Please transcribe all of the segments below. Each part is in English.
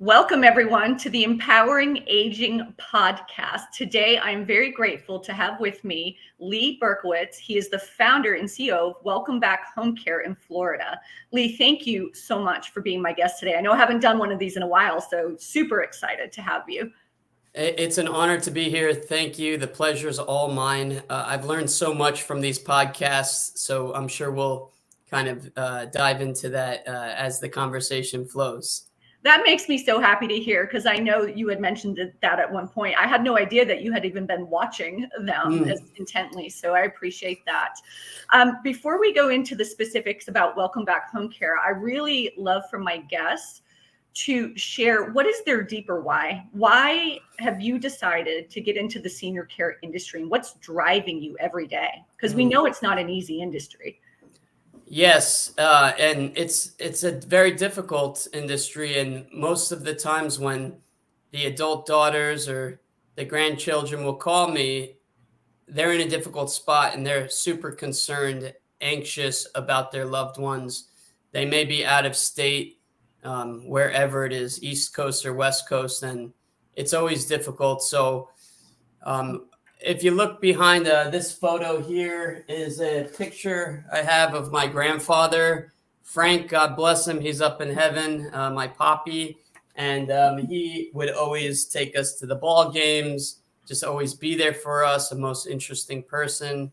Welcome, everyone, to the Empowering Aging podcast. Today, I'm very grateful to have with me Lee Berkowitz. He is the founder and CEO of Welcome Back Home Care in Florida. Lee, thank you so much for being my guest today. I know I haven't done one of these in a while, so super excited to have you. It's an honor to be here. Thank you. The pleasure is all mine. I've learned so much from these podcasts, so I'm sure we'll kind of dive into that as the conversation flows. That makes me so happy to hear, because I know you had mentioned that at one point. I had no idea that you had even been watching them as intently, so I appreciate that. Before we go into the specifics about Welcome Back Home Care, I really love for my guests to share what is their deeper why. Why have you decided to get into the senior care industry, and what's driving you every day? Because we know it's not an easy industry. Yes, and it's a very difficult industry, and most of the times when the adult daughters or the grandchildren will call me, they're in a difficult spot and they're super concerned, anxious about their loved ones. They may be out of state, wherever it is, East Coast or West Coast, and it's always difficult. So if you look behind this photo here is a picture I have of my grandfather, Frank, God bless him. He's up in heaven, my poppy. And he would always take us to the ball games, just always be there for us, a most interesting person.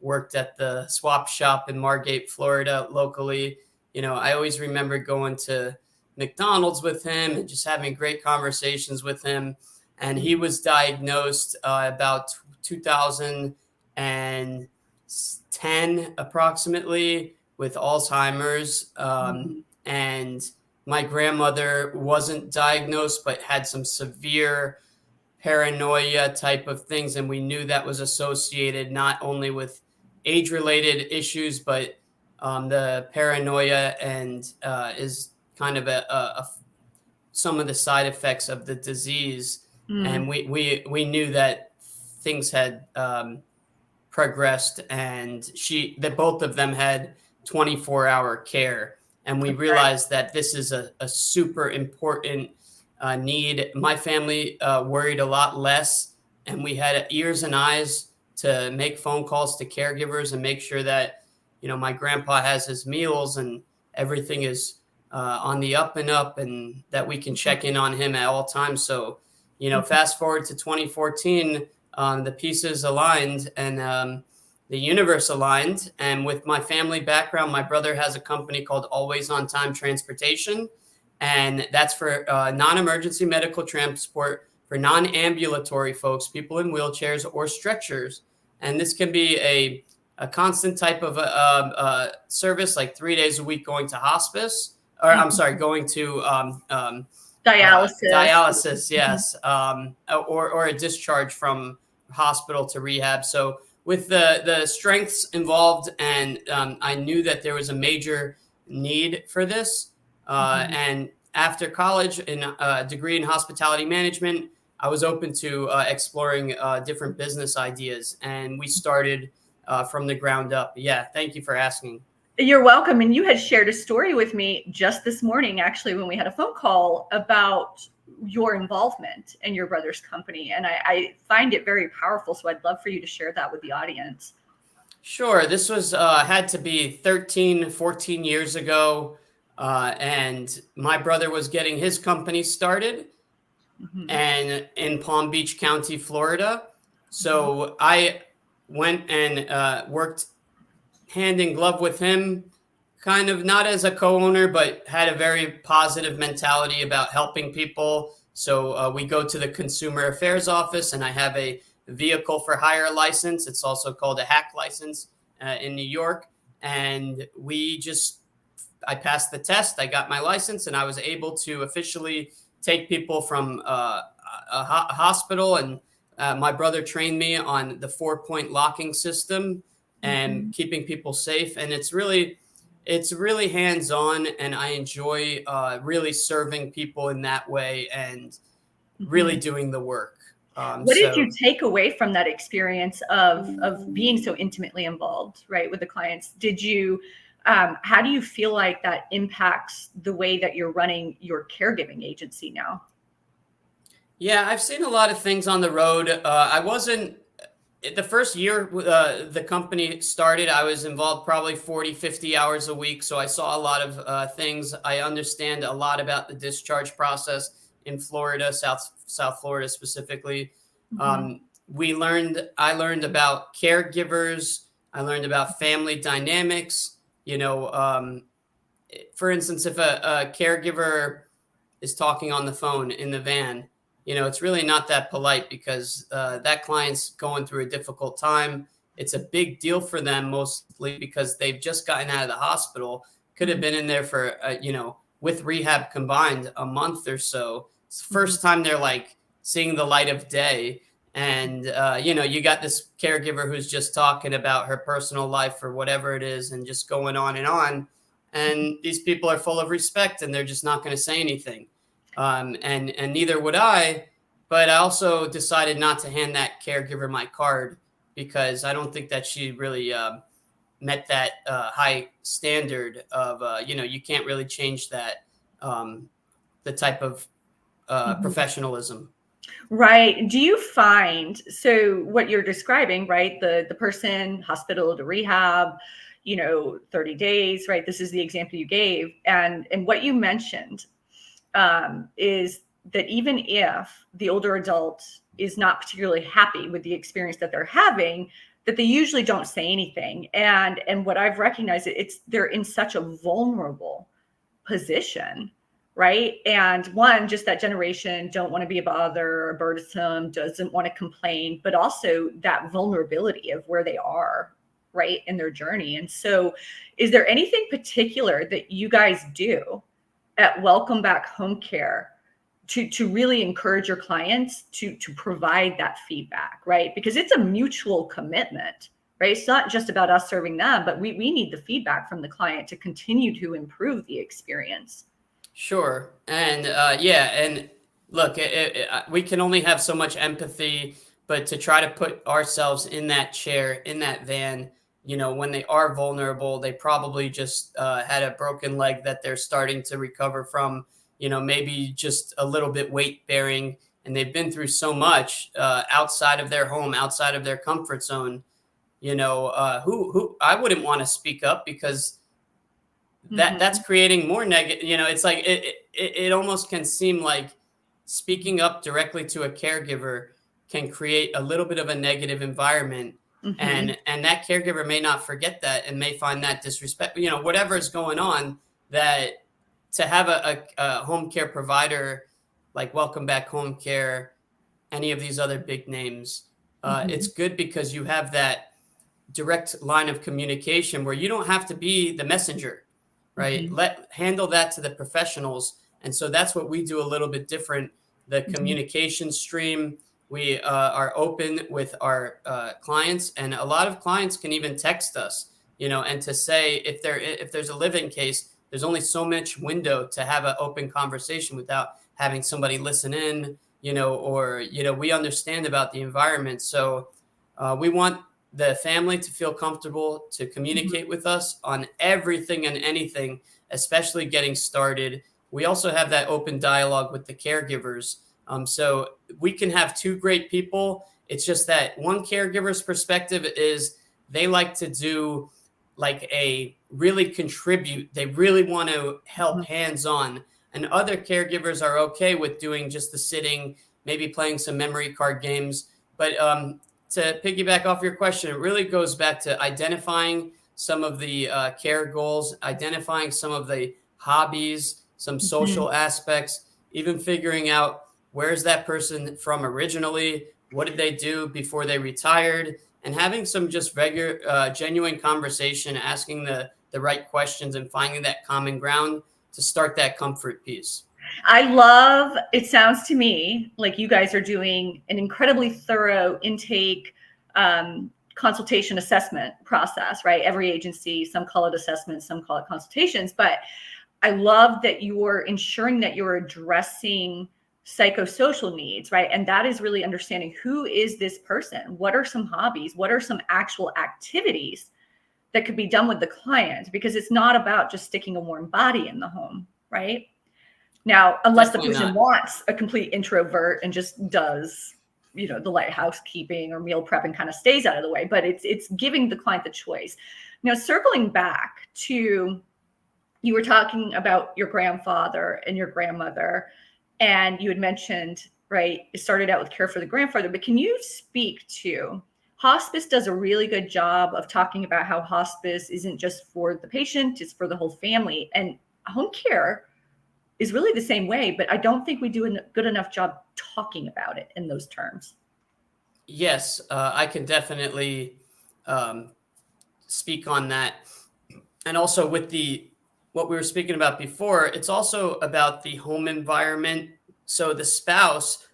Worked at the swap shop in Margate, Florida, locally. You know, I always remember going to McDonald's with him and just having great conversations with him. And he was diagnosed about 2010 approximately with Alzheimer's. And my grandmother wasn't diagnosed, but had some severe paranoia type of things. And we knew that was associated not only with age-related issues, but the paranoia and is kind of some of the side effects of the disease. And we knew that things had progressed, and that both of them had 24-hour care. And we realized that this is a super important need. My family worried a lot less, and we had ears and eyes to make phone calls to caregivers and make sure that, you know, my grandpa has his meals and everything is on the up and up, and that we can check in on him at all times. So, you know, fast forward to 2014, the pieces aligned and the universe aligned. And with my family background, my brother has a company called Always On Time Transportation. And that's for non-emergency medical transport for non-ambulatory folks, people in wheelchairs or stretchers. And this can be a constant type of service, like 3 days a week going to hospice, or I'm sorry, going to dialysis, yes, or a discharge from hospital to rehab. So with the strengths involved, and I knew that there was a major need for this. And after college, in a degree in hospitality management, I was open to exploring different business ideas, and we started from the ground up. Yeah, thank you for asking. You're welcome. And you had shared a story with me just this morning, actually, when we had a phone call about your involvement in your brother's company. And I find it very powerful. So I'd love for you to share that with the audience. Sure. This was had to be 13, 14 years ago. And my brother was getting his company started and in Palm Beach County, Florida. So I went and worked hand in glove with him, kind of not as a co-owner, but had a very positive mentality about helping people. So we go to the Consumer Affairs Office, and I have a vehicle for hire license. It's also called a hack license in New York. And I passed the test, I got my license, and I was able to officially take people from a hospital. And my brother trained me on the 4-point locking system and keeping people safe. And it's really hands-on, and I enjoy really serving people in that way and really doing the work. What did you take away from that experience of being so intimately involved, right, with the clients? Did you How do you feel like that impacts the way that you're running your caregiving agency now? Yeah, I've seen a lot of things on the road. I wasn't the first year the company started, I was involved probably 40, 50 hours a week. So I saw a lot of things. I understand a lot about the discharge process in Florida, South Florida specifically. Mm-hmm. I learned about caregivers. I learned about family dynamics. For instance, if a caregiver is talking on the phone in the van, it's really not that polite because that client's going through a difficult time. It's a big deal for them, mostly because they've just gotten out of the hospital, could have been in there for, with rehab combined, a month or so. It's the Mm-hmm. first time they're like seeing the light of day. And, you got this caregiver who's just talking about her personal life or whatever it is and just going on and on. And these people are full of respect and they're just not going to say anything. And neither would I. But I also decided not to hand that caregiver my card because I don't think that she really met that high standard of you can't really change that the type of Mm-hmm. professionalism. Right. Do you find, so what you're describing, right? The person hospital to rehab, 30 days, right? This is the example you gave. And what you mentioned is that even if the older adult is not particularly happy with the experience that they're having, that they usually don't say anything. And what I've recognized, they're in such a vulnerable position, right? And one, just that generation don't want to be a bother or burdensome, doesn't want to complain, but also that vulnerability of where they are, right, in their journey. And so is there anything particular that you guys do at Welcome Back Home Care to really encourage your clients to provide that feedback, right? Because it's a mutual commitment, right? It's not just about us serving them, but we need the feedback from the client to continue to improve the experience. Sure. And yeah, and look, we can only have so much empathy, but to try to put ourselves in that chair, in that van, when they are vulnerable, they probably just had a broken leg that they're starting to recover from, maybe just a little bit weight bearing, and they've been through so much outside of their home, outside of their comfort zone. Who I wouldn't want to speak up because that's Mm-hmm. creating more negative. It's like it almost can seem like speaking up directly to a caregiver can create a little bit of a negative environment, Mm-hmm. and that caregiver may not forget that and may find that disrespect, whatever is going on. That to have a home care provider like Welcome Back Home Care, any of these other big names, it's Mm-hmm. good because you have that direct line of communication where you don't have to be the messenger, right? Mm-hmm. Handle that to the professionals. And so that's what we do a little bit different. The Mm-hmm. communication stream, we are open with our clients, and a lot of clients can even text us, and to say if there's a live-in case, there's only so much window to have an open conversation without having somebody listen in, or we understand about the environment. So we want the family to feel comfortable to communicate with us on everything and anything, especially getting started. We also have that open dialogue with the caregivers. So we can have two great people. It's just that one caregiver's perspective is they like to do like a really contribute. They really want to help hands on. And other caregivers are okay with doing just the sitting, maybe playing some memory card games. But to piggyback off your question, it really goes back to identifying some of the care goals, identifying some of the hobbies, some Mm-hmm. social aspects, even figuring out where's that person from originally, what did they do before they retired, and having some just regular, genuine conversation, asking the right questions and finding that common ground to start that comfort piece. I love, it sounds to me like you guys are doing an incredibly thorough intake consultation assessment process, right? Every agency, some call it assessments, some call it consultations, but I love that you're ensuring that you're addressing psychosocial needs, right? And that is really understanding, who is this person? What are some hobbies? What are some actual activities that could be done with the client, because it's not about just sticking a warm body in the home, right? Now, unless the person wants a complete introvert and just does, the light housekeeping or meal prep and kind of stays out of the way, but it's giving the client the choice. Now, circling back to, you were talking about your grandfather and your grandmother, and you had mentioned, right, it started out with care for the grandfather, but can you speak to, hospice does a really good job of talking about how hospice isn't just for the patient, it's for the whole family. And home care is really the same way, but I don't think we do a good enough job talking about it in those terms. Yes, I can definitely speak on that. And also with what we were speaking about before, it's also about the home environment. So the spouse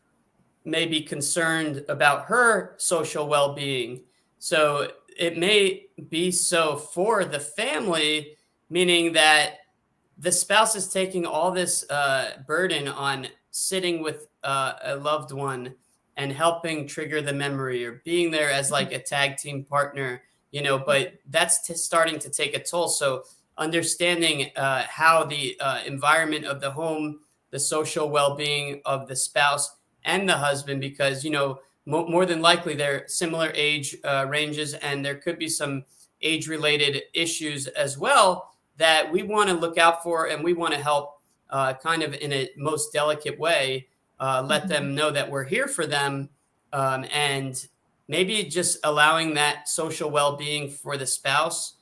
may be concerned about her social well-being. So it may be so for the family, meaning that the spouse is taking all this burden on sitting with a loved one and helping trigger the memory or being there as like a tag team partner, but that's starting to take a toll. So understanding how the environment of the home, the social well-being of the spouse and the husband, because, more than likely they're similar age ranges, and there could be some age-related issues as well that we want to look out for, and we want to help kind of in a most delicate way, let them know that we're here for them, and maybe just allowing that social well-being for the spouse.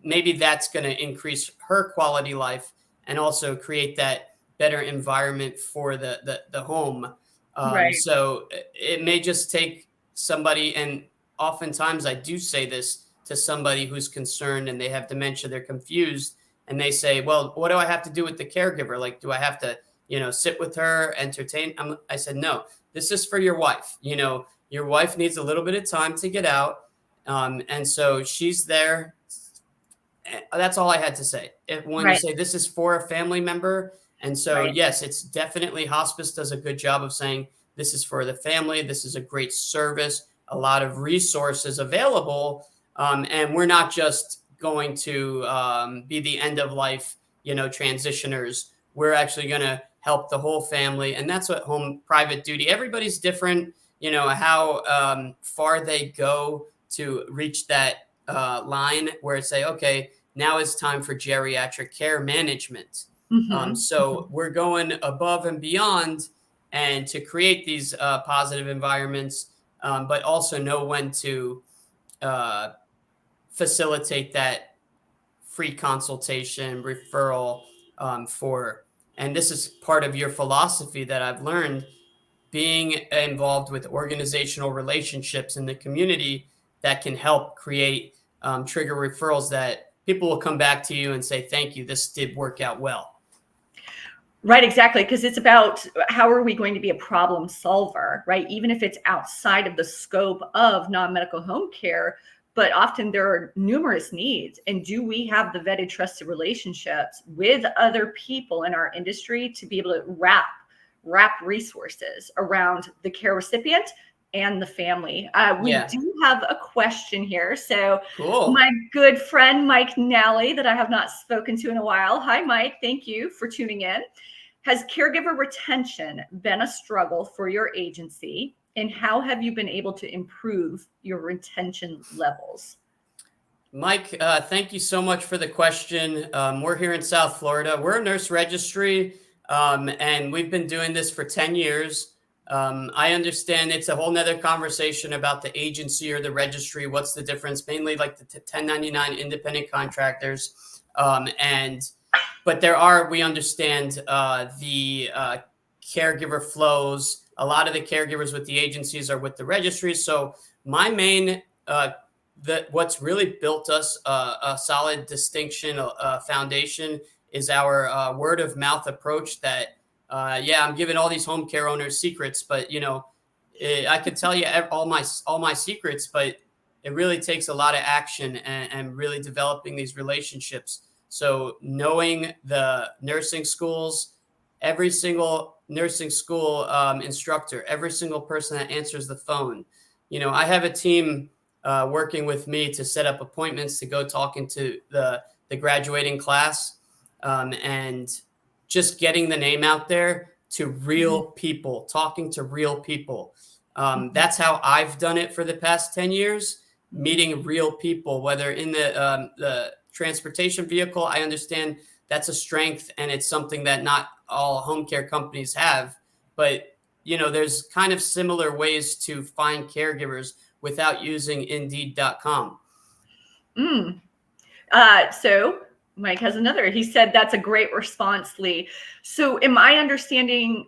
Maybe that's going to increase her quality life and also create that better environment for the home. Right. So it may just take somebody, and oftentimes I do say this to somebody who's concerned and they have dementia, they're confused, and they say, well, what do I have to do with the caregiver? Like, do I have to, sit with her, entertain? I said, no, this is for your wife. Your wife needs a little bit of time to get out. And so she's there. That's all I had to say. When you say this is for a family member. And so, yes, it's definitely, hospice does a good job of saying this is for the family. This is a great service, a lot of resources available. And we're not just going to be the end of life, transitioners. We're actually going to help the whole family. And that's what home private duty, everybody's different, how far they go to reach that line where it's say, okay, now it's time for geriatric care management. So we're going above and beyond, and to create these positive environments, but also know when to facilitate that free consultation referral and this is part of your philosophy that I've learned, being involved with organizational relationships in the community that can help create trigger referrals that people will come back to you and say, thank you, this did work out well. Right, exactly. Because it's about how are we going to be a problem solver, right? Even if it's outside of the scope of non-medical home care, but often there are numerous needs. And do we have the vetted, trusted relationships with other people in our industry to be able to wrap resources around the care recipient and the family? We do have a question here. So cool. My good friend, Mike Nally, that I have not spoken to in a while. Hi, Mike. Thank you for tuning in. Has caregiver retention been a struggle for your agency? And how have you been able to improve your retention levels? Mike, thank you so much for the question. We're here in South Florida. We're a nurse registry, and we've been doing this for 10 years. I understand it's a whole nother conversation about the agency or the registry. What's the difference? Mainly like the 1099 independent contractors. But we understand the caregiver flows. A lot of the caregivers with the agencies are with the registries. So my main, what's really built us a solid distinction, foundation is our word of mouth approach that, I'm giving all these home care owners secrets, but I could tell you all my secrets, but it really takes a lot of action and really developing these relationships. So knowing the nursing schools, every single nursing school instructor, every single person that answers the phone. I have a team working with me to set up appointments to go talking to the graduating class, and just getting the name out there to real people, talking to real people. That's how I've done it for the past 10 years, meeting real people, whether in the transportation vehicle. I understand that's a strength, and it's something that not all home care companies have. But, there's kind of similar ways to find caregivers without using Indeed.com. So Mike has another. He said, that's a great response, Lee. So am I understanding,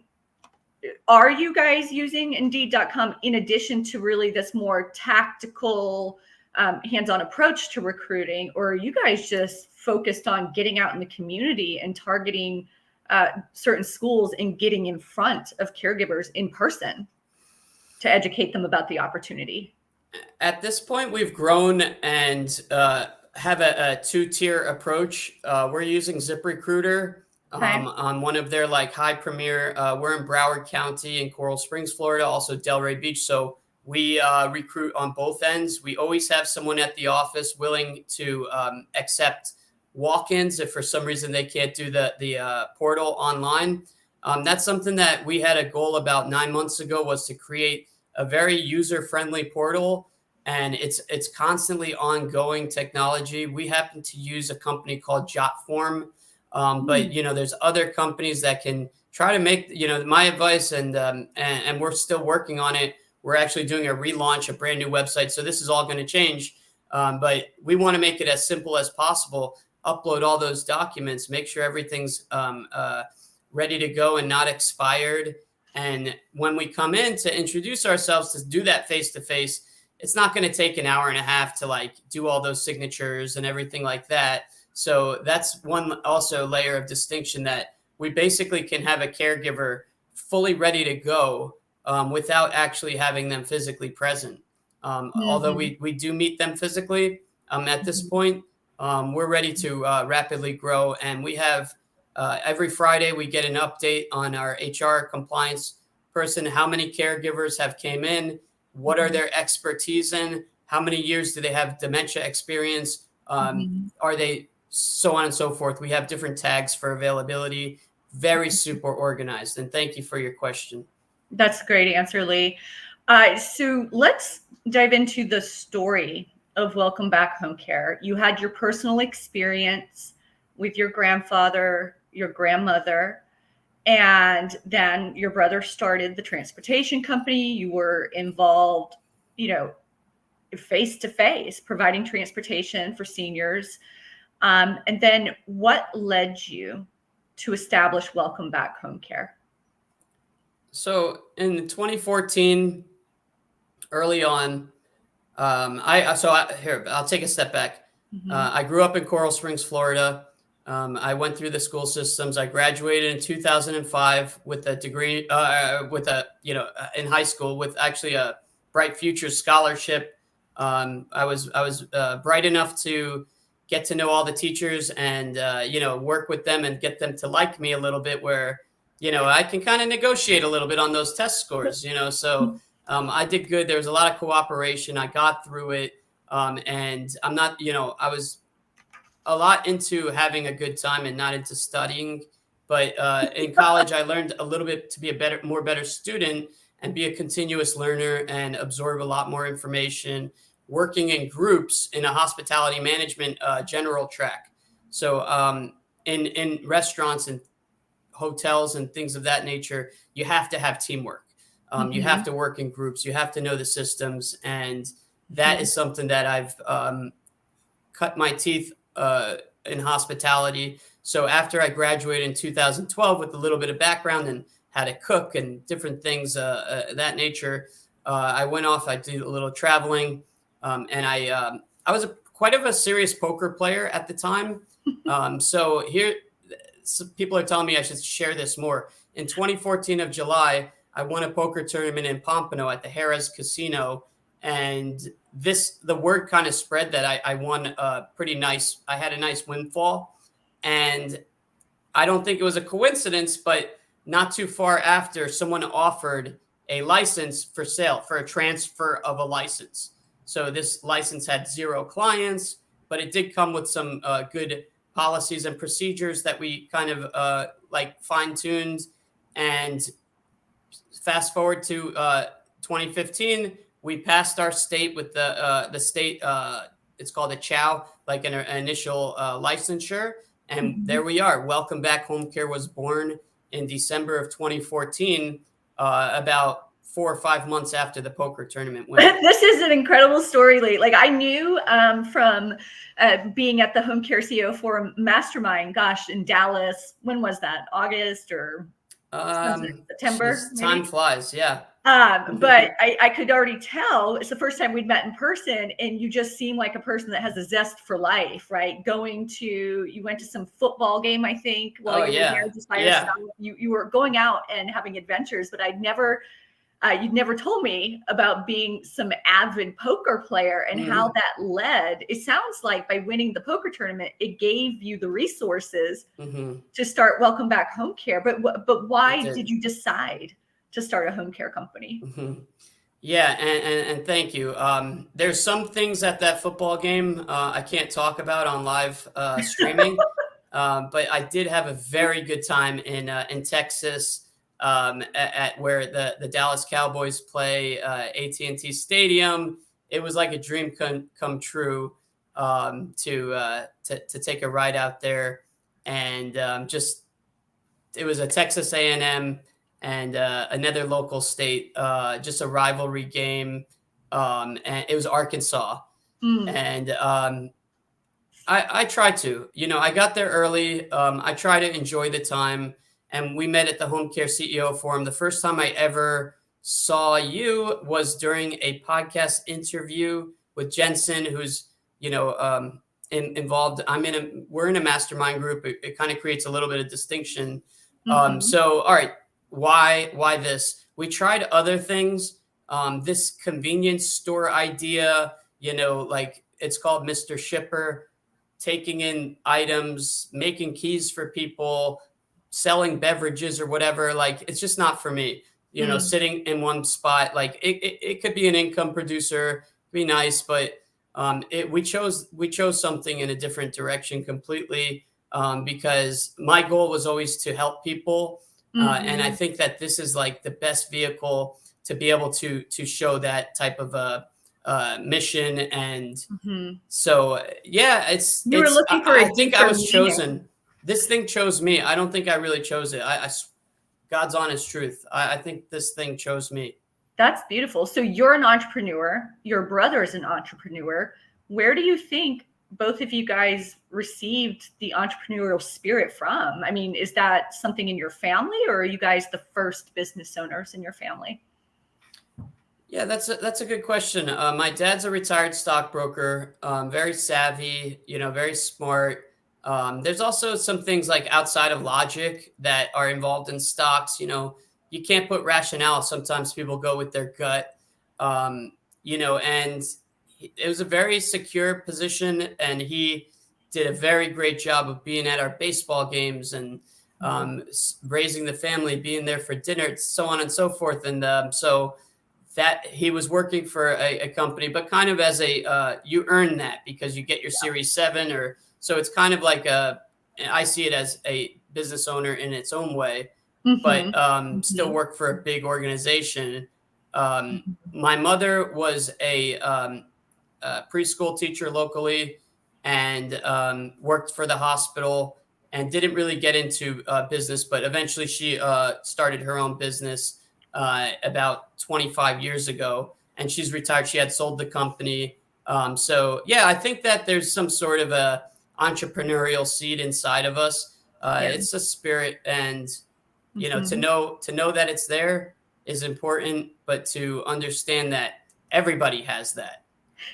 are you guys using Indeed.com in addition to really this more tactical, hands-on approach to recruiting, or are you guys just focused on getting out in the community and targeting certain schools and getting in front of caregivers in person to educate them about the opportunity? At this point, we've grown and have a two-tier approach. We're using ZipRecruiter on one of their high premier. We're in Broward County in Coral Springs, Florida, also Delray Beach. So we recruit on both ends. We always have someone at the office willing to accept walk-ins if for some reason they can't do the portal online. That's something that we had a goal about 9 months ago, was to create a very user-friendly portal, and it's constantly ongoing technology. We happen to use a company called JotForm, but there's other companies that can try to make my advice, and we're still working on it. We're actually doing a relaunch, a brand new website, so this is all going to change. But we want to make it as simple as possible. Upload all those documents, make sure everything's ready to go and not expired. And when we come in to introduce ourselves, to do that face-to-face, it's not going to take an hour and a half to do all those signatures and everything like that. So that's one also layer of distinction, that we basically can have a caregiver fully ready to go without actually having them physically present. Although we do meet them physically at this point, we're ready to rapidly grow. And we have every Friday, we get an update on our HR compliance person. How many caregivers have came in? What are their expertise in? How many years do they have dementia experience? Are they so on and so forth? We have different tags for availability. Very super organized. And thank you for your question. That's a great answer, Lee. So let's dive into the story of Welcome Back Home Care. You had your personal experience with your grandfather, your grandmother, and then your brother started the transportation company. You were involved, face to face, providing transportation for seniors. And then what led you to establish Welcome Back Home Care? So in 2014, early on, I'll take a step back. I grew up in Coral Springs, Florida. I went through the school systems. I graduated in 2005 with a degree, in high school with actually a Bright Futures scholarship. I was bright enough to get to know all the teachers and, work with them and get them to like me a little bit, where, I can kind of negotiate a little bit on those test scores, so I did good. There was a lot of cooperation. I got through it. And I'm not, I was a lot into having a good time and not into studying. But in college, I learned a little bit to be a better student and be a continuous learner and absorb a lot more information, working in groups in a hospitality management general track. So in restaurants and hotels and things of that nature, you have to have teamwork. You have to work in groups. You have to know the systems. And that is something that I've cut my teeth in hospitality. So after I graduated in 2012 with a little bit of background and how to cook and different things that nature, I went off. I did a little traveling, and I was quite of a serious poker player at the time. So here, people are telling me I should share this more. In 2014 of July, I won a poker tournament in Pompano at the Harrah's Casino. And the word kind of spread that I won I had a nice windfall. And I don't think it was a coincidence, but not too far after, someone offered a license for sale, for a transfer of a license. So this license had 0 clients, but it did come with some good policies and procedures that we kind of like fine-tuned. And fast forward to 2015, we passed our state with the state. It's called a CHOW, like an initial licensure, and there we are. Welcome Back Home Care was born in December of 2014, about 4 or 5 months after the poker tournament win. This is an incredible story, Lee. Like I knew from being at the Home Care CEO Forum Mastermind, gosh, in Dallas. When was that? August or September? Geez, time flies, yeah. But I could already tell it's the first time we'd met in person, and you just seem like a person that has a zest for life, right? You went to some football game, I think, while you were there just by yourself. You were going out and having adventures, but you'd never told me about being some avid poker player and how that led. It sounds like by winning the poker tournament, it gave you the resources to start Welcome Back Home Care. But why did you decide to start a home care company? Yeah, and thank you. There's some things at that football game I can't talk about on live streaming, but I did have a very good time in Texas. At where the Dallas Cowboys play, AT&T Stadium. It was like a dream come true to take a ride out there, and it was a Texas A&M and another local state, just a rivalry game, and it was Arkansas, and I tried to, I got there early. I try to enjoy the time. And we met at the Home Care CEO Forum. The first time I ever saw you was during a podcast interview with Jensen, who's, involved. We're in a mastermind group. It kind of creates a little bit of distinction. So, all right, why this? We tried other things. This convenience store idea, like it's called Mr. Shipper, taking in items, making keys for people, selling beverages or whatever. Like, it's just not for me, sitting in one spot. Like it could be an income producer, be nice, but we chose something in a different direction completely, because my goal was always to help people. And I think that this is like the best vehicle to be able to show that type of a mission. And so, yeah, I think I was chosen. This thing chose me. I don't think I really chose it. God's honest truth. I think this thing chose me. That's beautiful. So you're an entrepreneur. Your brother is an entrepreneur. Where do you think both of you guys received the entrepreneurial spirit from? I mean, is that something in your family, or are you guys the first business owners in your family? Yeah, that's a good question. My dad's a retired stockbroker, very savvy, very smart. There's also some things like outside of logic that are involved in stocks. You can't put rationale. Sometimes people go with their gut, and it was a very secure position, and he did a very great job of being at our baseball games and raising the family, being there for dinner, so on and so forth. And so that he was working for a company, but kind of as you earn that because you get your Series 7 or. So it's kind of like I see it as a business owner in its own way, but still work for a big organization. My mother was a preschool teacher locally and worked for the hospital and didn't really get into business, but eventually she started her own business about 25 years ago, and she's retired. She had sold the company. So, yeah, I think that there's some sort of a entrepreneurial seed inside of us. It's a spirit, and to know that it's there is important, but to understand that everybody has that,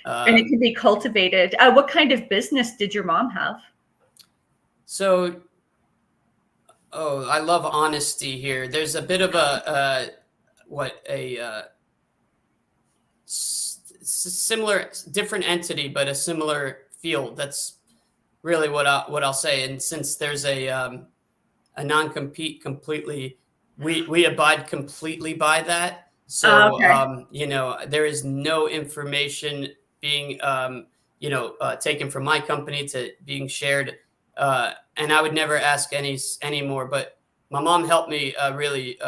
and it can be cultivated. What kind of business did your mom have? So I love honesty here. There's a bit of a similar, different entity, but a similar field. That's really what I'll say. And since there's a non-compete completely, we abide completely by that. So, Okay. there is no information being, taken from my company to being shared. And I would never ask any more. But my mom helped me really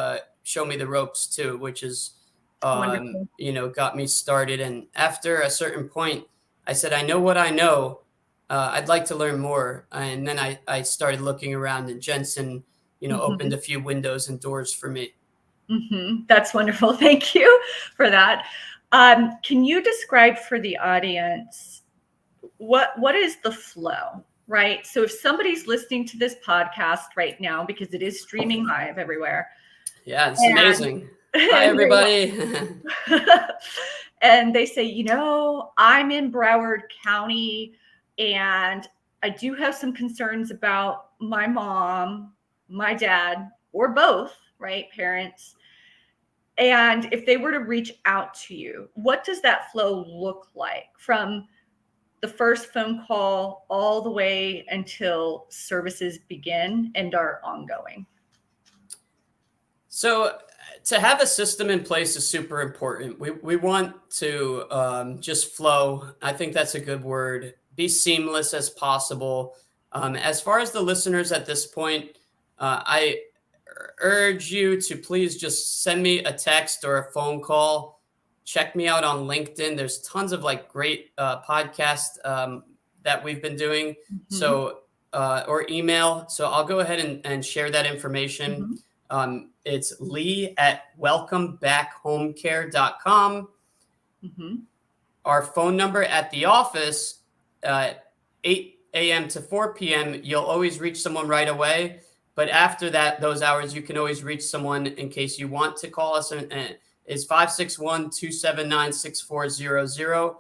show me the ropes too, which is, Wonderful. got me started. And after a certain point, I said, I know what I know. I'd like to learn more. And then I started looking around, and Jensen, opened Hmm. a few windows and doors for me. That's wonderful. Thank you for that. Can you describe for the audience what is the flow, right? So if somebody's listening to this podcast right now, because it is streaming live everywhere, Yeah, it's and amazing. Hi, everybody. and they say, I'm in Broward County and I do have some concerns about my mom, my dad, or both, right? Parents. And if they were to reach out to you, what does that flow look like from the first phone call all the way until services begin and are ongoing? So to have a system in place is super important. We want to just flow. I think that's a good word. Be seamless as possible. As far as the listeners at this point, I urge you to please just send me a text or a phone call. Check me out on LinkedIn. There's tons of great podcasts that we've been doing. Mm-hmm. So or email. So I'll go ahead and share that information. Mm-hmm. It's lee@welcomebackhomecare.com. Mm-hmm. Our phone number at the office, 8 a.m. to 4 p.m., you'll always reach someone right away. But after those hours, you can always reach someone in case you want to call us. And is 561-279-6400.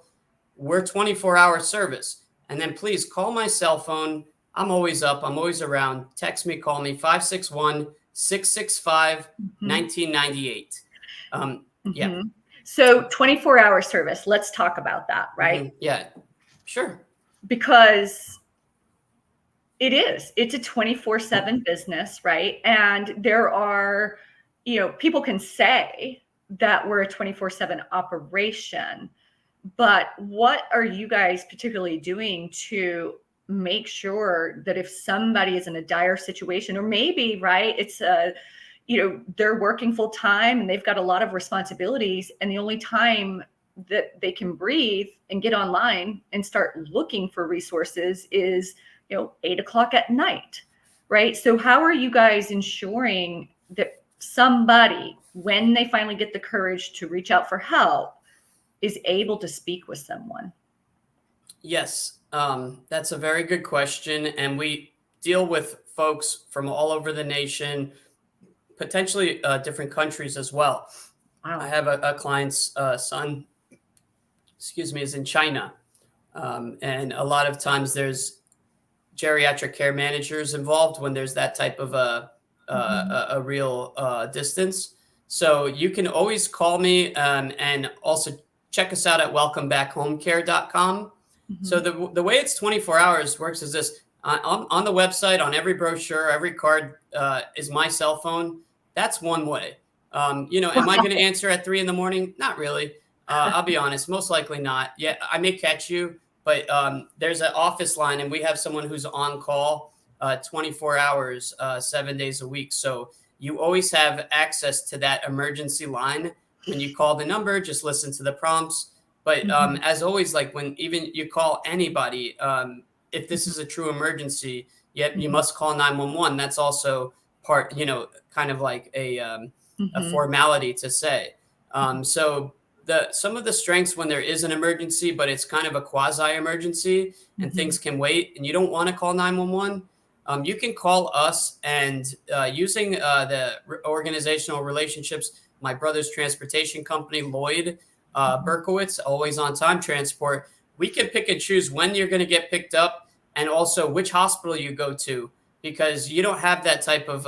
We're 24-hour service. And then please call my cell phone. I'm always up. I'm always around. Text me, call me, 561-665-1998. Yeah. Mm-hmm. So 24-hour service, let's talk about that, right? Mm-hmm. Yeah, sure. Because it's a 24/7 business, right? And there are, people can say that we're a 24/7 operation, but what are you guys particularly doing to make sure that if somebody is in a dire situation, or maybe, right, it's they're working full time and they've got a lot of responsibilities, and the only time that they can breathe and get online and start looking for resources is 8 o'clock at night, right? So how are you guys ensuring that somebody, when they finally get the courage to reach out for help, is able to speak with someone? Yes, that's a very good question. And we deal with folks from all over the nation, potentially different countries as well. Wow. I have a client's son, is in China. And a lot of times there's geriatric care managers involved when there's that type of a real distance. So you can always call me, and also check us out at welcomebackhomecare.com. Mm-hmm. So the way it's 24 hours works is this. On the website, on every brochure, every card is my cell phone. That's one way. Am I going to answer at 3 a.m? Not really. I'll be honest, most likely not. Yeah, I may catch you, but there's an office line, and we have someone who's on call 24 hours, 7 days a week. So you always have access to that emergency line. When you call the number, just listen to the prompts. But as always, when even you call anybody, if this is a true emergency, you must call 911. That's also part, kind of like a formality to say. So some of the strengths when there is an emergency, but it's kind of a quasi emergency and things can wait and you don't want to call 911. You can call us, and using the organizational relationships, my brother's transportation company, Lloyd, Berkowitz, always on time transport, we can pick and choose when you're going to get picked up and also which hospital you go to, because you don't have that type of,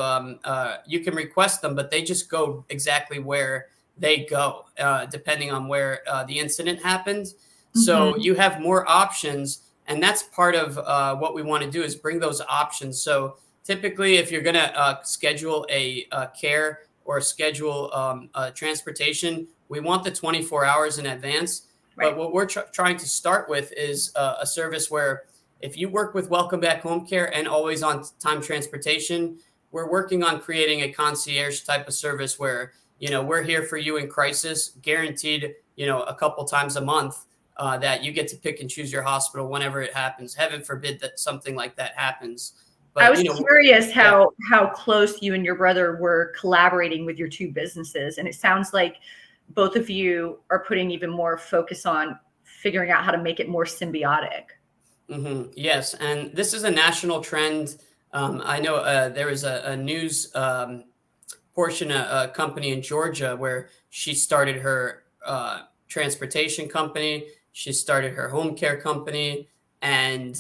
you can request them, but they just go exactly where they go, depending on where the incident happened. So you have more options. And that's part of what we want to do, is bring those options. So typically, if you're going to schedule a care or schedule transportation, we want the 24 hours in advance. Right. But what we're trying to start with is a service where if you work with Welcome Back Home Care and always on time transportation, we're working on creating a concierge type of service where, we're here for you in crisis, guaranteed, a couple times a month, that you get to pick and choose your hospital whenever it happens. Heaven forbid that something like that happens. But I was curious how close you and your brother were collaborating with your two businesses. And it sounds like both of you are putting even more focus on figuring out how to make it more symbiotic. Mm-hmm. Yes. And this is a national trend. I know there was a news portion, a company in Georgia where she started her transportation company. She started her home care company. And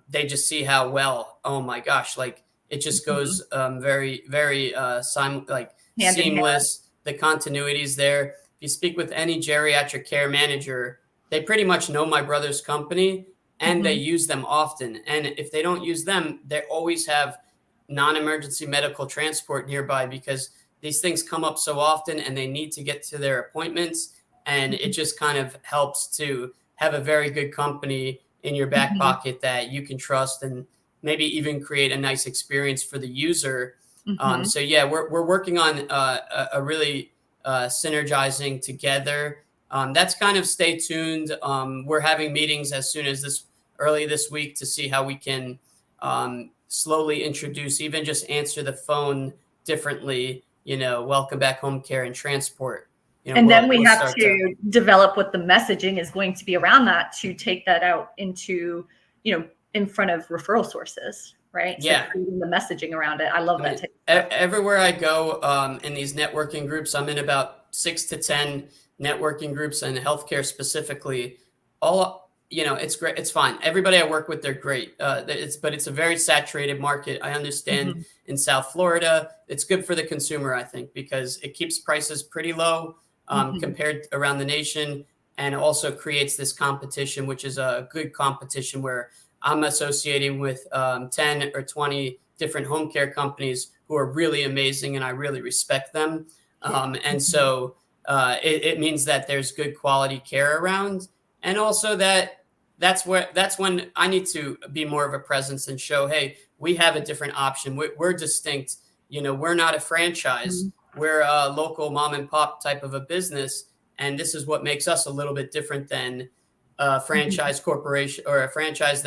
they just see how well, oh my gosh, like it just goes very, very seamless. The continuity is there. If you speak with any geriatric care manager, they pretty much know my brother's company and they use them often. And if they don't use them, they always have non-emergency medical transport nearby because these things come up so often and they need to get to their appointments. And it just kind of helps to have a very good company in your back pocket that you can trust and maybe even create a nice experience for the user. So yeah, we're working on a really synergizing together. That's kind of stay tuned. We're having meetings as soon as early this week to see how we can slowly introduce, even just answer the phone differently, Welcome Back Home Care and transport. And then we have to develop what the messaging is going to be around that to take that out into, in front of referral sources, right? Yeah. So creating the messaging around it. I love that. Everywhere I go in these networking groups, I'm in about 6 to 10 networking groups and healthcare specifically. It's great. It's fine. Everybody I work with, they're great. But it's a very saturated market. I understand in South Florida, it's good for the consumer, I think, because it keeps prices pretty low. Compared around the nation, and also creates this competition, which is a good competition where I'm associating with 10 or 20 different home care companies who are really amazing and I really respect them. And so it means that there's good quality care around. And also that's when I need to be more of a presence and show, hey, we have a different option. We're distinct. We're not a franchise. We're a local mom and pop type of a business. And this is what makes us a little bit different than a franchise corporation or a franchise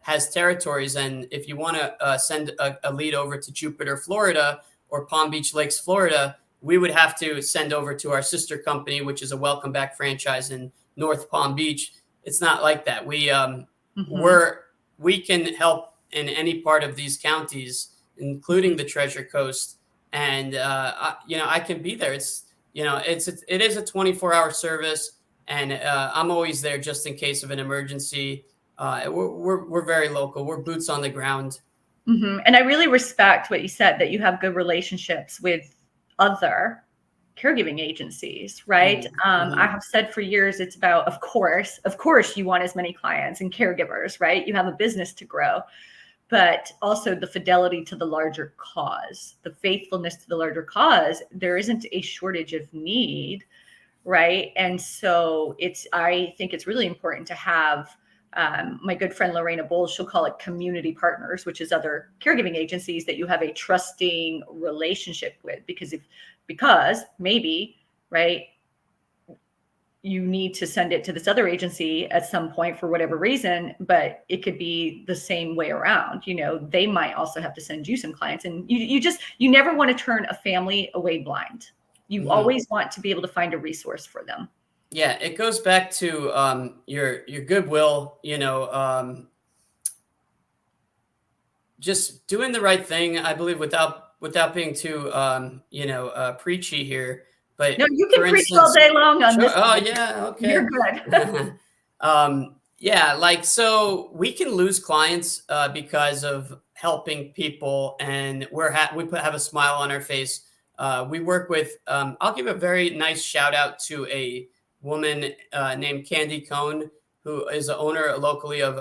has territories. And if you want to send a lead over to Jupiter, Florida, or Palm Beach Lakes, Florida, we would have to send over to our sister company, which is a Welcome Back franchise in North Palm Beach. It's not like that. We can help in any part of these counties, including the Treasure Coast. And, I can be there. It is a 24-hour service and I'm always there just in case of an emergency. We're very local. We're boots on the ground. And I really respect what you said, that you have good relationships with other caregiving agencies, right? I have said for years, it's about, of course, you want as many clients and caregivers, right? You have a business to grow. But also the fidelity to the larger cause, the faithfulness to the larger cause. There isn't a shortage of need, right? And so I think it's really important to have my good friend Lorena Bowles, she'll call it community partners, which is other caregiving agencies that you have a trusting relationship with, because maybe, right, you need to send it to this other agency at some point for whatever reason, but it could be the same way around. They might also have to send you some clients, and you never want to turn a family away blind. You always want to be able to find a resource for them. Yeah. It goes back to your goodwill, just doing the right thing, I believe, without being too, preachy here. But no, you can preach all day long on this. Oh yeah, okay. You're good. So we can lose clients because of helping people, and we have a smile on our face. We work with. I'll give a very nice shout out to a woman named Candy Cohn. who is the owner locally of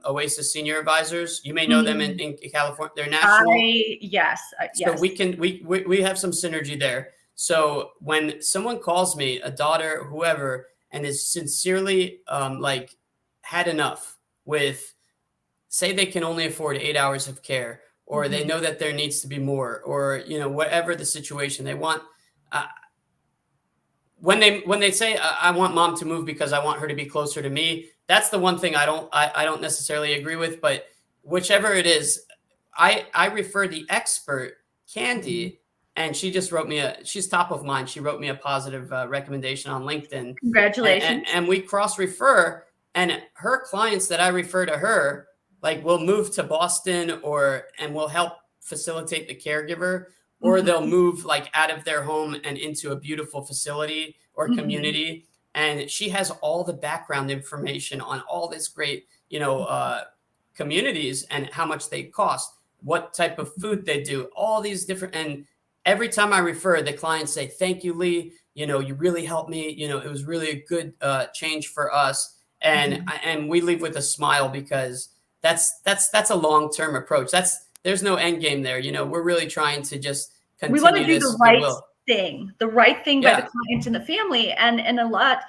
Oasis Senior Advisors. You may know them in California. They're national. Yes. So we have some synergy there. So when someone calls me, a daughter, whoever, and is sincerely like had enough with, say they can only afford 8 hours of care, or they know that there needs to be more, or, you know, whatever the situation they want. When they say I want mom to move because I want her to be closer to me, that's the one thing I don't necessarily agree with. But whichever it is, I refer the expert, Candy, and she just wrote me she's top of mind. She wrote me a positive recommendation on LinkedIn. Congratulations. And we cross refer, and her clients that I refer to her, like, will move to Boston and will help facilitate the caregiver, or they'll move like out of their home and into a beautiful facility or community. And she has all the background information on all this great, you know, communities and how much they cost, what type of food they do, all these different. And every time I refer, the clients say, "Thank you, Lee. You know, you really helped me. You know, it was really a good change for us." And we leave with a smile, because that's a long-term approach. There's no end game there. You know, we're really trying to just continue. We want to do this the right goodwill. the right thing by the client and the family. And a lot,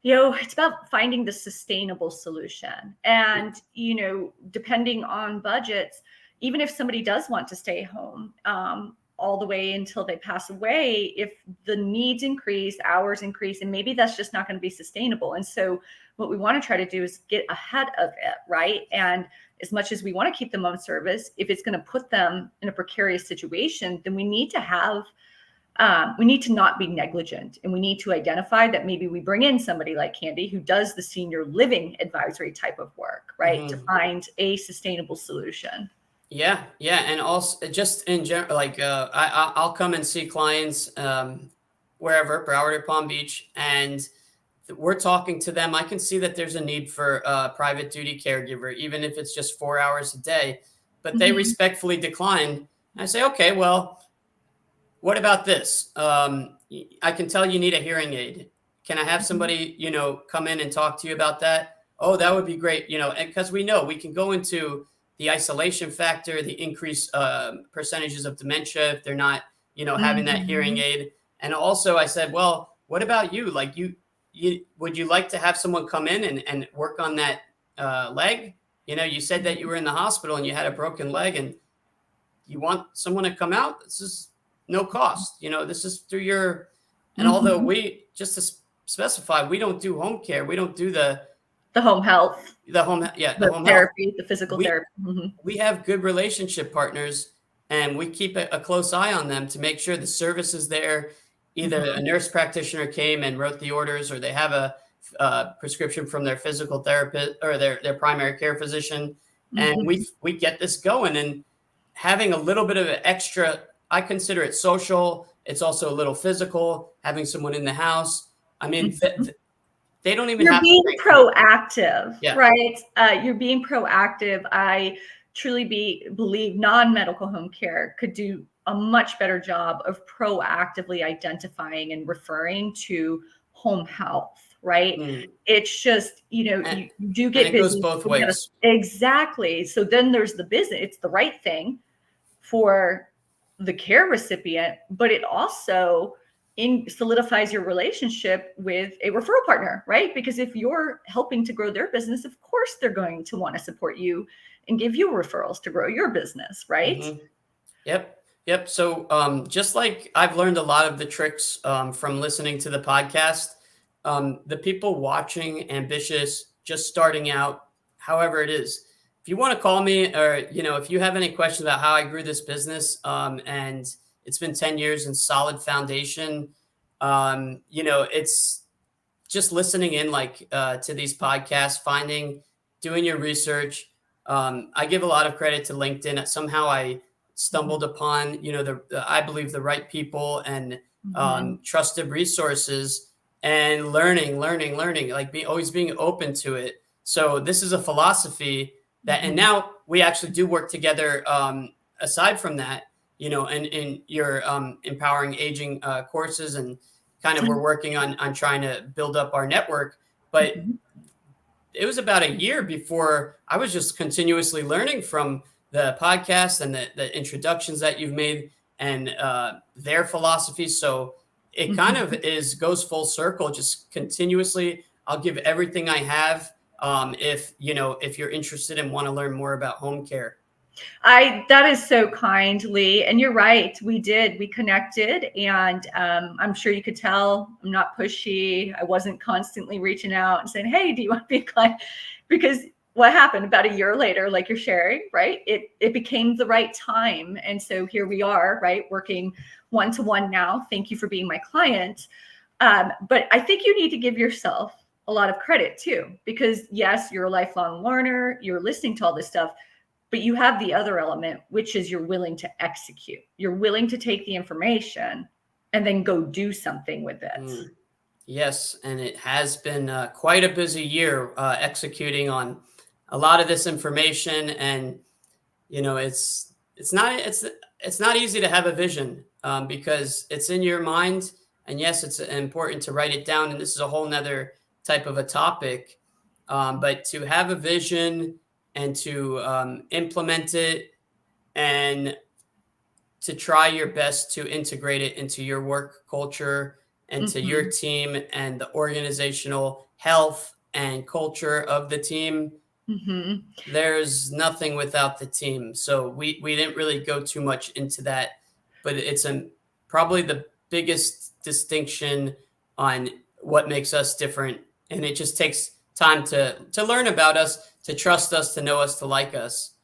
you know, it's about finding the sustainable solution. And, you know, depending on budgets, even if somebody does want to stay home, all the way until they pass away, if the needs increase, hours increase, and maybe that's just not going to be sustainable. And so what we want to try to do is get ahead of it, right? And as much as we want to keep them on service, if it's going to put them in a precarious situation, then we need to have, we need to not be negligent, and we need to identify that maybe we bring in somebody like Candy, who does the senior living advisory type of work, right? To find a sustainable solution. Yeah. And also, just in general, like I'll come and see clients wherever, Broward or Palm Beach, and we're talking to them. I can see that there's a need for a private duty caregiver, even if it's just 4 hours a day, but they respectfully decline. I say, okay, well, what about this? I can tell you need a hearing aid. Can I have somebody, you know, come in and talk to you about that? Oh, that would be great. You know, and because we know we can go into the isolation factor, the increased percentages of dementia if they're not, you know, having that hearing aid. And also I said, well, what about you? Like, would you like to have someone come in and work on that leg? You know, you said that you were in the hospital and you had a broken leg, and you want someone to come out. This is no cost. You know, this is through your, and although we, just to specify, we don't do home care. We don't do the home health, the home therapy, health. the physical therapy. We have good relationship partners, and we keep a close eye on them to make sure the service is there. Either a nurse practitioner came and wrote the orders, or they have a prescription from their physical therapist or their primary care physician. And we get this going. And having a little bit of an extra, I consider it social. It's also a little physical, having someone in the house. I mean, they don't even have to. You're being proactive, Yeah. right? You're being proactive. I truly believe non-medical home care could do a much better job of proactively identifying and referring to home health, right? It's just, you know, you do get busy. It goes both ways. Exactly. So then there's the business. It's the right thing for the care recipient, but it also solidifies your relationship with a referral partner, right? Because if you're helping to grow their business, of course they're going to want to support you and give you referrals to grow your business, right? Yep. So just like I've learned a lot of the tricks from listening to the podcast, the people watching, ambitious, just starting out, however it is, if you want to call me, or, you know, if you have any questions about how I grew this business, and it's been 10 years and solid foundation, you know, it's just listening in, like to these podcasts, doing your research. I give a lot of credit to LinkedIn. Somehow I stumbled upon, you know, I believe the right people and trusted resources, and learning, like always being open to it. So this is a philosophy that, and now we actually do work together. Aside from that, you know, and in your empowering aging courses, and kind of we're working on trying to build up our network. But it was about a year before I was just continuously learning from the podcast and the introductions that you've made and their philosophies. So it kind of goes full circle, just continuously. I'll give everything I have. If you're interested and want to learn more about home care. That is so kind, Lee. And you're right. We connected, and I'm sure you could tell I'm not pushy. I wasn't constantly reaching out and saying, hey, do you want to be a client? Because what happened about a year later, like you're sharing, right? It became the right time. And so here we are, right? Working one-to-one now. Thank you for being my client. But I think you need to give yourself a lot of credit too, because yes, you're a lifelong learner. You're listening to all this stuff. But you have the other element, which is you're willing to execute. You're willing to take the information and then go do something with it. Yes, and it has been quite a busy year executing on a lot of this information. And it's not easy to have a vision because it's in your mind. And yes, it's important to write it down. And this is a whole nother type of a topic. But to have a vision and to implement it and to try your best to integrate it into your work culture and to your team and the organizational health and culture of the team. There's nothing without the team. So we didn't really go too much into that, but it's probably the biggest distinction on what makes us different. And it just takes time to learn about us, to trust us, to know us, to like us.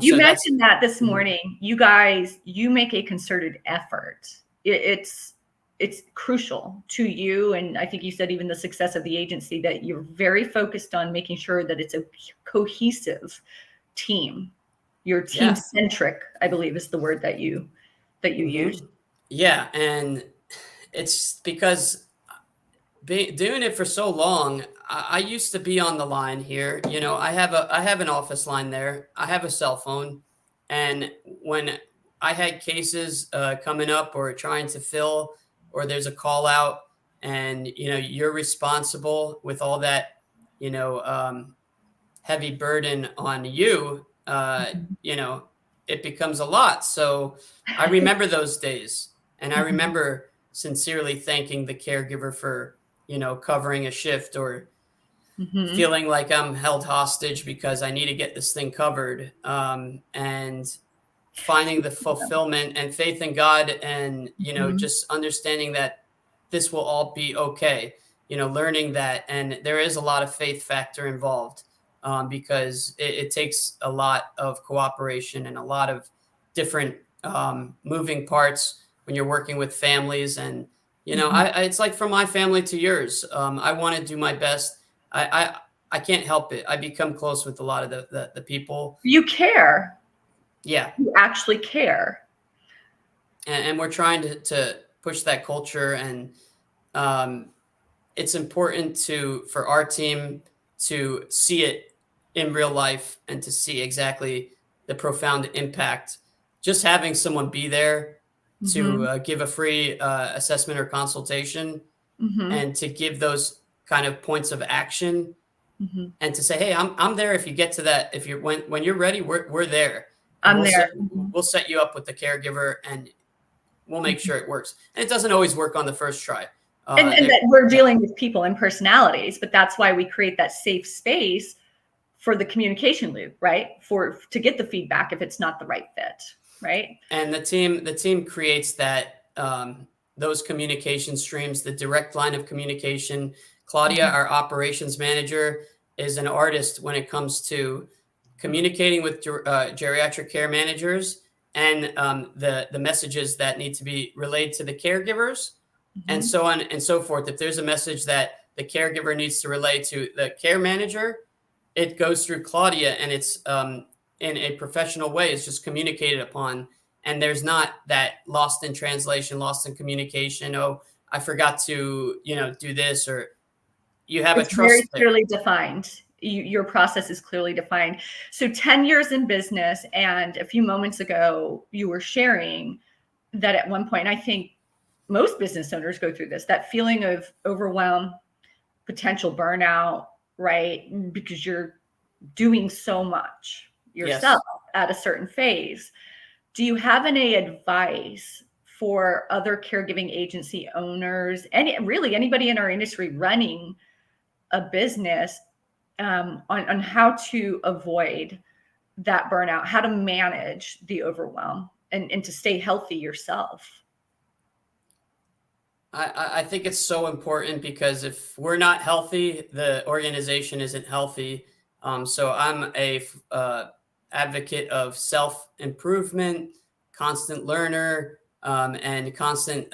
You mentioned that this morning. You guys, you make a concerted effort. It's crucial to you. And I think you said even the success of the agency, that you're very focused on making sure that it's a cohesive team. You're team centric, I believe is the word that you use. Yeah. And it's because doing it for so long, I used to be on the line here. I have an office line there. I have a cell phone. And when I had cases coming up or trying to fill, or there's a call out and, you're responsible with all that, heavy burden on you, it becomes a lot. So I remember those days, and I remember sincerely thanking the caregiver for, covering a shift or feeling like I'm held hostage because I need to get this thing covered. And finding the fulfillment and faith in God and, just understanding that this will all be okay, learning that. And there is a lot of faith factor involved because it takes a lot of cooperation and a lot of different moving parts when you're working with families. And, it's like from my family to yours. I want to do my best. I can't help it. I become close with a lot of the people. You care. Yeah. You actually care. And we're trying to push that culture. And it's important for our team to see it in real life and to see exactly the profound impact. Just having someone be there to give a free assessment or consultation and to give those kind of points of action and to say, hey, I'm there if you get to that. If you're when you're ready, we're there. I'm there. We'll set you up with the caregiver and we'll make sure it works. And it doesn't always work on the first try. And that we're dealing with people and personalities, but that's why we create that safe space for the communication loop, right? To get the feedback if it's not the right fit, right? And the team creates that those communication streams, the direct line of communication. Claudia, our operations manager, is an artist when it comes to communicating with geriatric care managers and the messages that need to be relayed to the caregivers and so on and so forth. If there's a message that the caregiver needs to relay to the care manager, it goes through Claudia and it's in a professional way. It's just communicated upon. And there's not that lost in translation, lost in communication. Oh, I forgot to, do this, or you have it's a trust. Very clearly defined. Your process is clearly defined. So 10 years in business, and a few moments ago, you were sharing that at one point, I think most business owners go through this, that feeling of overwhelm, potential burnout, right? Because you're doing so much yourself Yes. at a certain phase. Do you have any advice for other caregiving agency owners, really anybody in our industry running a business, on how to avoid that burnout, how to manage the overwhelm, and to stay healthy yourself? I think it's so important because if we're not healthy, the organization isn't healthy. So I'm a advocate of self improvement, constant learner, and constant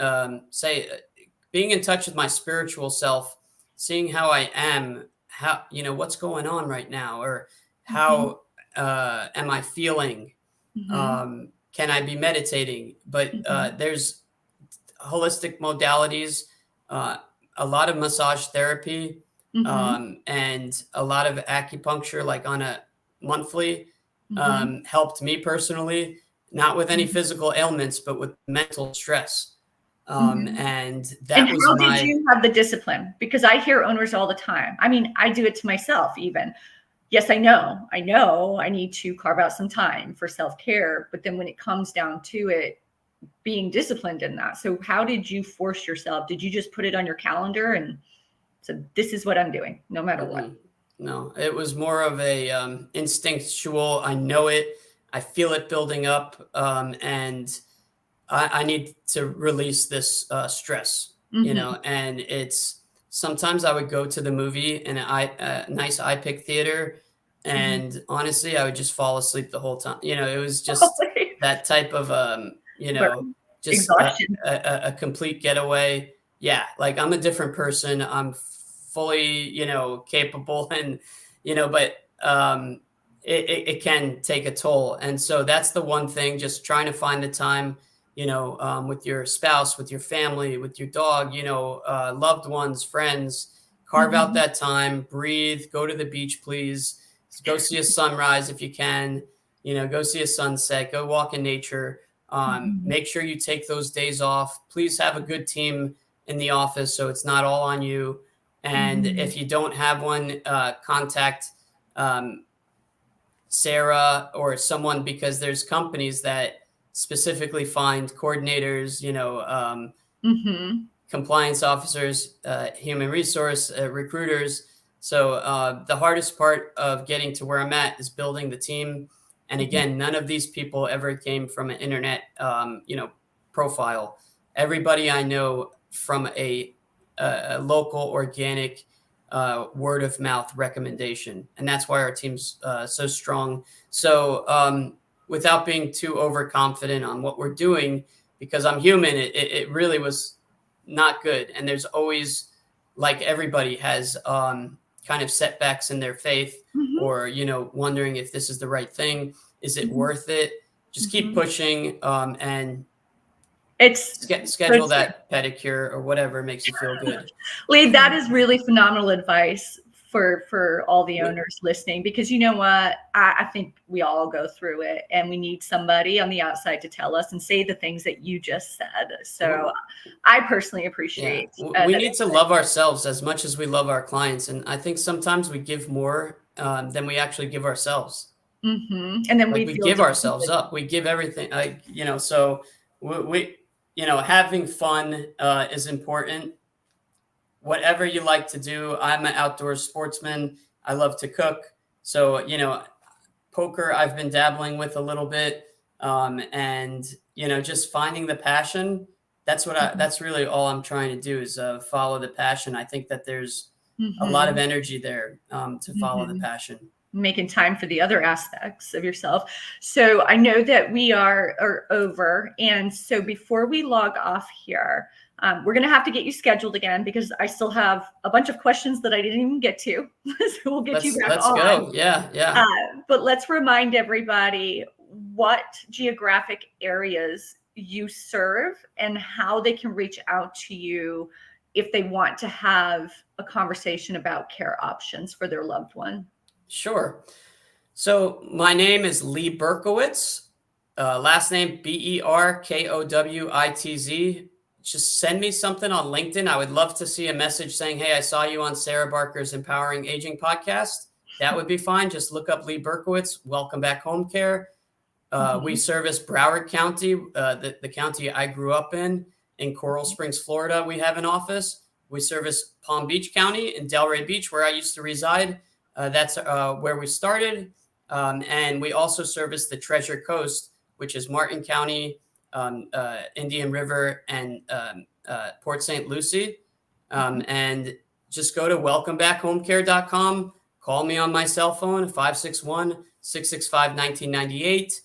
being in touch with my spiritual self, seeing how I am, how what's going on right now, or Mhm, how am I feeling? mhm, Can I be meditating? But mhm, there's holistic modalities, uh, a lot of massage therapy, mhm, and a lot of acupuncture, like on a monthly, mhm, helped me personally, not with any mhm, physical ailments, but with mental stress. mhm. And And that was how did my you have the discipline? Because I hear owners all the time. I mean, I do it to myself even. Yes, I know I need to carve out some time for self-care, but then when it comes down to it, being disciplined in that. So how did you force yourself? Did you just put it on your calendar and said, this is what I'm doing, no matter what? Mm-mm. No, it was more of a instinctual. I know it. I feel it building up, and I need to release this stress. Mhm, And it's sometimes I would go to the movie in a nice iPic theater, mhm. and honestly, I would just fall asleep the whole time. It was just that type of But just exhaustion. a complete getaway. Yeah, like I'm a different person. I'm fully, capable, and but it can take a toll. And so that's the one thing, just trying to find the time, with your spouse, with your family, with your dog, loved ones, friends, carve out Mhm, that time, breathe, go to the beach, please. Go see a sunrise if you can, go see a sunset, go walk in nature. mhm, Make sure you take those days off. Please have a good team in the office so it's not all on you. And mhm, if you don't have one, contact um, Sarah or someone, because there's companies that specifically find coordinators, mhm, compliance officers, human resource recruiters. So the hardest part of getting to where I'm at is building the team. And mhm, again, none of these people ever came from an internet, profile. Everybody I know from a local organic word of mouth recommendation, and that's why our team's so strong. So without being too overconfident on what we're doing, because I'm human, it really was not good. And there's always, like everybody has, kind of setbacks in their faith, mhm, or wondering if this is the right thing, is it mhm, worth it? Just keep mhm. pushing, and It's so schedule true. that pedicure or whatever makes you feel good. Lee, that is really phenomenal advice for all the We, owners listening, because you know what? I think we all go through it and we need somebody on the outside to tell us and say the things that you just said. So I personally yeah, appreciate we that need to insight. love ourselves as much as we love our clients, and I think sometimes we give more than we actually give ourselves. And then Like we we feel give ourselves depleted. up, we give everything, like, so we having fun is important. Whatever you like to do, I'm an outdoor sportsman. I love to cook. So poker I've been dabbling with a little bit, and just finding the passion. Mhm, That's really all I'm trying to do, is follow the passion. I think that there's a lot of mhm, energy there, to follow the mhm. passion. Making time for the other aspects of yourself. So I know that we are over. And so before we log off here, we're going to have to get you scheduled again because I still have a bunch of questions that I didn't even get to. So we'll get you back Let's on. go. Yeah, yeah. But let's remind everybody what geographic areas you serve and how they can reach out to you if they want to have a conversation about care options for their loved one. Sure. So my name is Lee Berkowitz. Last name Berkowitz. just send me something on LinkedIn. I would love to see a message saying, hey, I saw you on Sarah Barker's Empowering Aging podcast. That would be fine. Just look up Lee Berkowitz, Welcome Back Home Care. We service Broward County, the county I grew up in Coral Springs, Florida. We have an office. We service Palm Beach County in Delray Beach, where I used to reside. That's where we started. And we also service the Treasure Coast, which is Martin County, Indian River, and Port St. Lucie. And just go to welcomebackhomecare.com. Call me on my cell phone, 561-665-1998.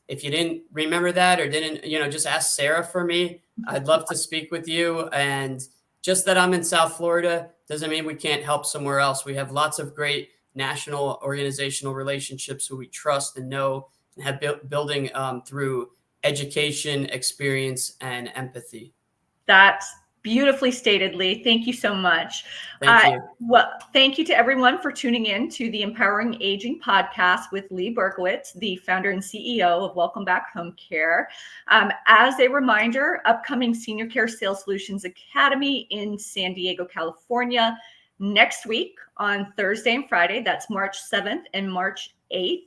If you didn't remember that or didn't, just ask Sarah for me. I'd love to speak with you. And just that I'm in South Florida doesn't mean we can't help somewhere else. We have lots of great national organizational relationships who we trust and know and have building through education, experience, and empathy. That's beautifully stated, Lee. Thank you so much. Thank you. Well, thank you to everyone for tuning in to the Empowering Aging podcast with Lee Berkowitz, the founder and CEO of Welcome Back Home Care. As a reminder, upcoming Senior Care Sales Solutions Academy in San Diego, California, next week on Thursday and Friday. That's March 7th and March 8th.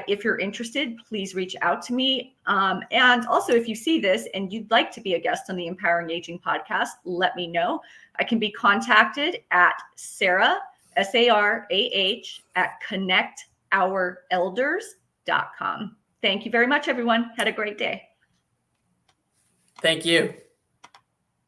If you're interested, please reach out to me. And also, if you see this and you'd like to be a guest on the Empowering Aging podcast, let me know. I can be contacted at Sarah, Sarah, at connectourElders.com. Thank you very much, everyone. Had a great day. Thank you.